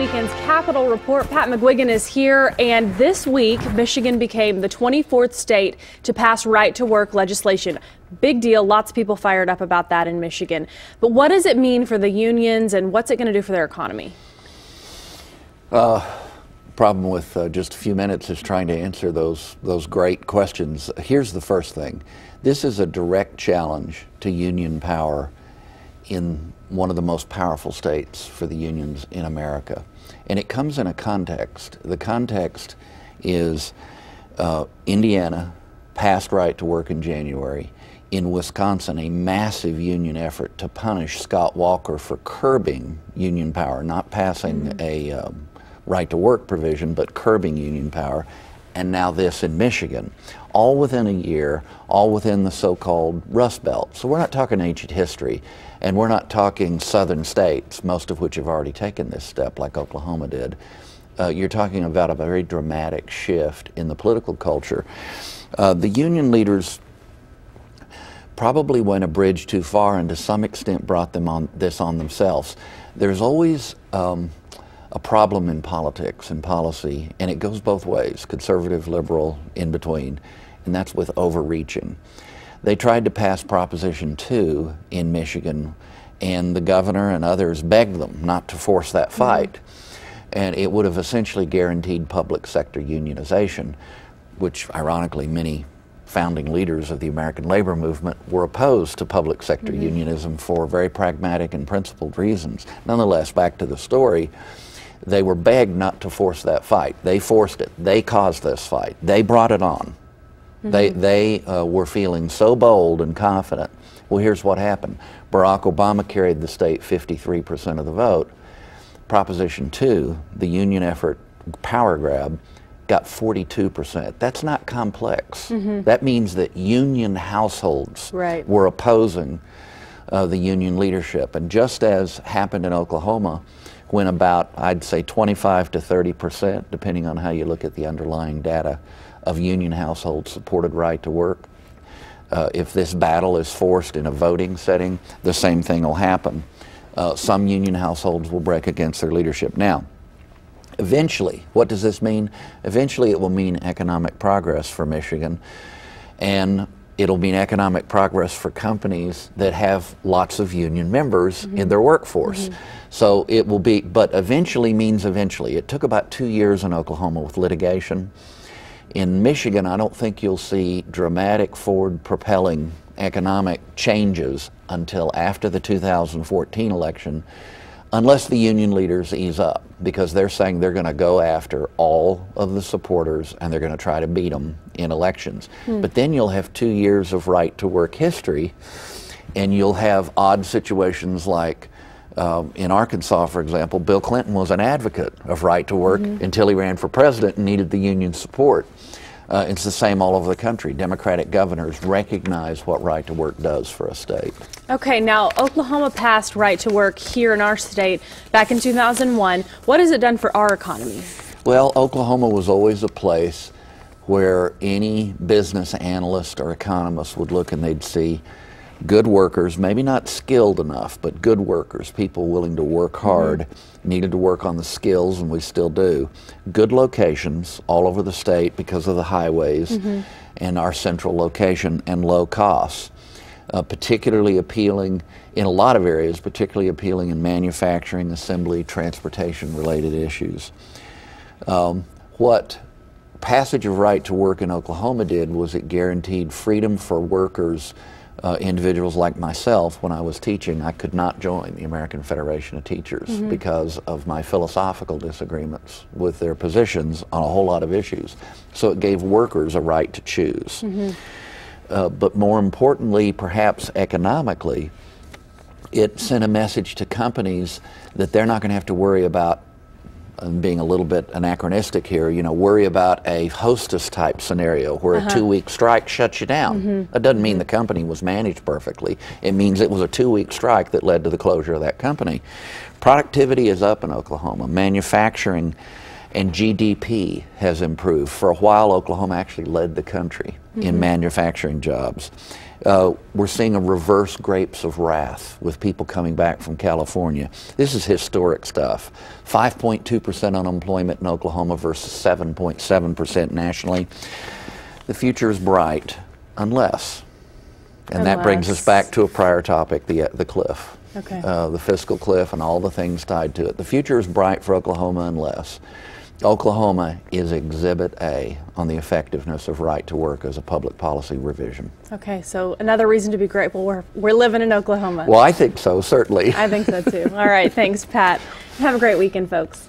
weekend's Capitol Report. Pat McGuigan is here, and this week, Michigan became the 24th state to pass right-to-work legislation. Big deal. Lots of people fired up about that in Michigan. But what does it mean for the unions, and what's it going to do for their economy? Problem with just a few minutes is trying to answer those great questions. Here's the first thing. This is a direct challenge to union power in one of the most powerful states for the unions in America. And it comes in a context. The context is Indiana passed right to work in January. In Wisconsin, a massive union effort to punish Scott Walker for curbing union power, not passing a right to work provision, but curbing union power. And now this in Michigan, all within a year, all within the so-called Rust Belt. So we're not talking ancient history, and we're not talking southern states, most of which have already taken this step, like Oklahoma did. You're talking about a very dramatic shift in the political culture. The union leaders probably went a bridge too far, and to some extent brought this on themselves. There's always a problem in politics and policy, and it goes both ways, conservative, liberal, in between, and that's with overreaching. They tried to pass Proposition 2 in Michigan, and the governor and others begged them not to force that fight. And it would have essentially guaranteed public sector unionization, which ironically many founding leaders of the American labor movement were opposed to public sector unionism for very pragmatic and principled reasons. Nonetheless, back to the story, they were begged not to force that fight. They forced it. They caused this fight. They brought it on. They were feeling so bold and confident. Well, here's what happened. Barack Obama carried the state 53% of the vote. Proposition 2, the union effort power grab, got 42%. That's not complex. That means that union households were opposing the union leadership. And just as happened in Oklahoma, when about, I'd say, 25 to 30%, depending on how you look at the underlying data, of union households supported right to work. If this battle is forced in a voting setting, the same thing will happen. Some union households will break against their leadership. Now, eventually, what does this mean? Eventually it will mean economic progress for Michigan, and it'll mean economic progress for companies that have lots of union members in their workforce. So it will be, but eventually means eventually. It took about 2 years in Oklahoma with litigation. In Michigan, I don't think you'll see dramatic forward-propelling economic changes until after the 2014 election, unless the union leaders ease up, because they're saying they're going to go after all of the supporters and they're going to try to beat them in elections. But then you'll have 2 years of right-to-work history, and you'll have odd situations like in Arkansas, for example, Bill Clinton was an advocate of right to work until he ran for president and needed the union support. It's the same all over the country. Democratic governors recognize what right to work does for a state. Okay, now Oklahoma passed right to work here in our state back in 2001. What has it done for our economy? Well, Oklahoma was always a place where any business analyst or economist would look and they'd see good workers, maybe not skilled enough, but good workers, people willing to work hard, needed to work on the skills, and we still do. Good locations all over the state because of the highways and our central location, and low costs. Particularly appealing in a lot of areas, particularly appealing in manufacturing, assembly, transportation-related issues. What passage of right to work in Oklahoma did was it guaranteed freedom for workers. Individuals like myself, when I was teaching, I could not join the American Federation of Teachers because of my philosophical disagreements with their positions on a whole lot of issues. So it gave workers a right to choose. But more importantly, perhaps economically, it sent a message to companies that they're not going to have to worry about, being a little bit anachronistic here, worry about a hostess type scenario where a 2-week strike shuts you down. That doesn't mean the company was managed perfectly. It means it was a 2-week strike that led to the closure of that company. Productivity is up in Oklahoma. Manufacturing and GDP has improved. For a while, Oklahoma actually led the country in manufacturing jobs. We're seeing a reverse grapes of wrath with people coming back from California. This is historic stuff. 5.2% unemployment in Oklahoma versus 7.7% nationally. The future is bright, unless, and that brings us back to a prior topic, the cliff. Okay. The fiscal cliff and all the things tied to it. The future is bright for Oklahoma unless Oklahoma is Exhibit A on the effectiveness of right to work as a public policy revision. Okay, so another reason to be grateful we're living in Oklahoma. Well, I think so, certainly. I think so too. All right, thanks, Pat. Have a great weekend, folks.